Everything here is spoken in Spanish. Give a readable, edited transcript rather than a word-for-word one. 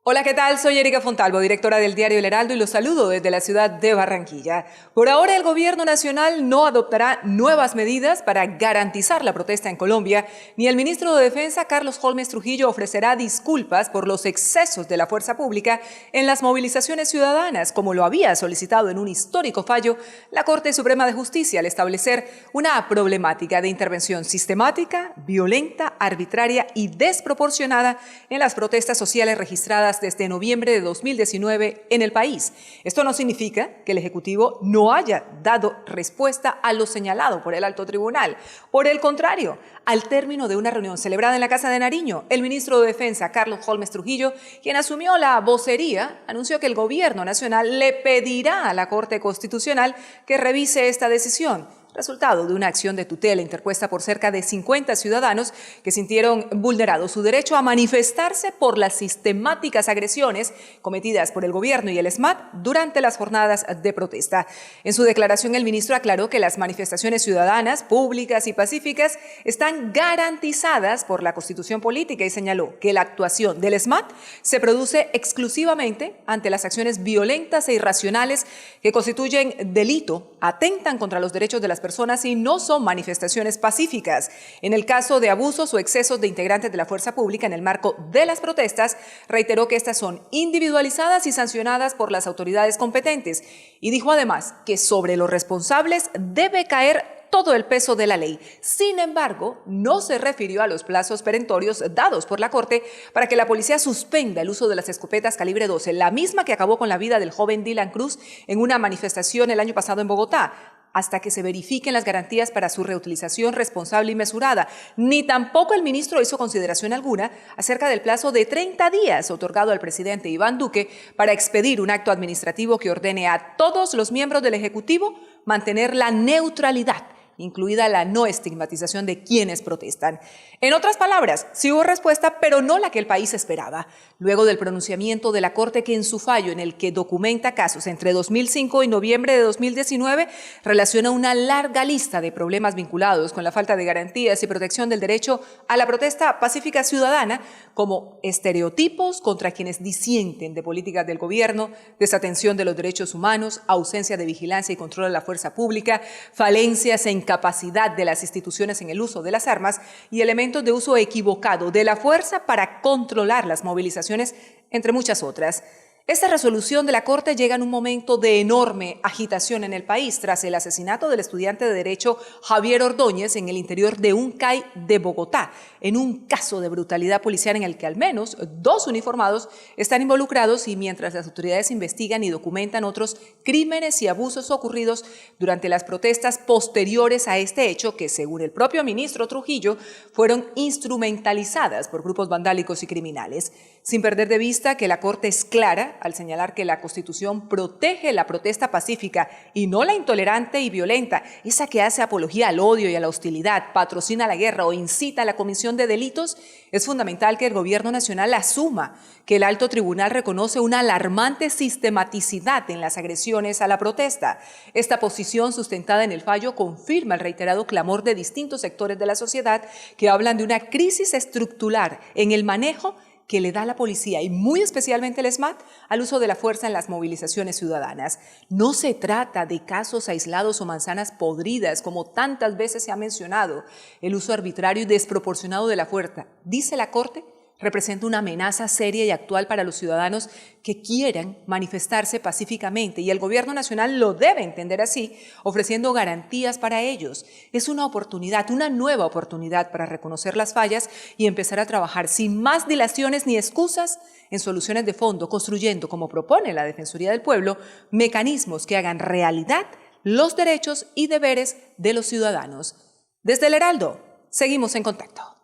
Hola, ¿qué tal? Soy Erika Fontalvo, directora del diario El Heraldo, y los saludo desde la ciudad de Barranquilla. Por ahora, el gobierno nacional no adoptará nuevas medidas para garantizar la protesta en Colombia, ni el ministro de Defensa, Carlos Holmes Trujillo, ofrecerá disculpas por los excesos de la fuerza pública en las movilizaciones ciudadanas, como lo había solicitado en un histórico fallo la Corte Suprema de Justicia al establecer una problemática de intervención sistemática, violenta, arbitraria y desproporcionada en las protestas sociales registradas desde noviembre de 2019 en el país. Esto no significa que el Ejecutivo no haya dado respuesta a lo señalado por el Alto Tribunal. Por el contrario, al término de una reunión celebrada en la Casa de Nariño, el ministro de Defensa, Carlos Holmes Trujillo, quien asumió la vocería, anunció que el gobierno nacional le pedirá a la Corte Constitucional que revise esta decisión, resultado de una acción de tutela interpuesta por cerca de 50 ciudadanos que sintieron vulnerado su derecho a manifestarse por las sistemáticas agresiones cometidas por el gobierno y el SMAT durante las jornadas de protesta. En su declaración, el ministro aclaró que las manifestaciones ciudadanas, públicas y pacíficas están garantizadas por la Constitución Política y señaló que la actuación del SMAT se produce exclusivamente ante las acciones violentas e irracionales que constituyen delito, atentan contra los derechos de las personas y no son manifestaciones pacíficas. En el caso de abusos o excesos de integrantes de la fuerza pública en el marco de las protestas, reiteró que estas son individualizadas y sancionadas por las autoridades competentes y dijo además que sobre los responsables debe caer todo el peso de la ley. Sin embargo, no se refirió a los plazos perentorios dados por la Corte para que la policía suspenda el uso de las escopetas calibre 12, la misma que acabó con la vida del joven Dylan Cruz en una manifestación el año pasado en Bogotá, hasta que se verifiquen las garantías para su reutilización responsable y mesurada. Ni tampoco el ministro hizo consideración alguna acerca del plazo de 30 días otorgado al presidente Iván Duque para expedir un acto administrativo que ordene a todos los miembros del Ejecutivo mantener la neutralidad, incluida la no estigmatización de quienes protestan. En otras palabras, sí hubo respuesta, pero no la que el país esperaba. Luego del pronunciamiento de la Corte, que en su fallo, en el que documenta casos entre 2005 y noviembre de 2019, relaciona una larga lista de problemas vinculados con la falta de garantías y protección del derecho a la protesta pacífica ciudadana, como estereotipos contra quienes disienten de políticas del gobierno, desatención de los derechos humanos, ausencia de vigilancia y control de la fuerza pública, falencias e incapacidad de las instituciones en el uso de las armas y elementos de uso equivocado de la fuerza para controlar las movilizaciones, entre muchas otras. Esta resolución de la Corte llega en un momento de enorme agitación en el país tras el asesinato del estudiante de Derecho Javier Ordóñez en el interior de un CAI de Bogotá, en un caso de brutalidad policial en el que al menos 2 uniformados están involucrados y mientras las autoridades investigan y documentan otros crímenes y abusos ocurridos durante las protestas posteriores a este hecho que, según el propio ministro Trujillo, fueron instrumentalizadas por grupos vandálicos y criminales. Sin perder de vista que la Corte es clara al señalar que la Constitución protege la protesta pacífica y no la intolerante y violenta, esa que hace apología al odio y a la hostilidad, patrocina la guerra o incita a la comisión de delitos, es fundamental que el gobierno nacional asuma que el Alto Tribunal reconoce una alarmante sistematicidad en las agresiones a la protesta. Esta posición sustentada en el fallo confirma el reiterado clamor de distintos sectores de la sociedad que hablan de una crisis estructural en el manejo que le da la policía y muy especialmente el SMAT al uso de la fuerza en las movilizaciones ciudadanas. No se trata de casos aislados o manzanas podridas, como tantas veces se ha mencionado. El uso arbitrario y desproporcionado de la fuerza, dice la Corte, representa una amenaza seria y actual para los ciudadanos que quieran manifestarse pacíficamente y el gobierno nacional lo debe entender así, ofreciendo garantías para ellos. Es una oportunidad, una nueva oportunidad para reconocer las fallas y empezar a trabajar sin más dilaciones ni excusas en soluciones de fondo, construyendo, como propone la Defensoría del Pueblo, mecanismos que hagan realidad los derechos y deberes de los ciudadanos. Desde El Heraldo, seguimos en contacto.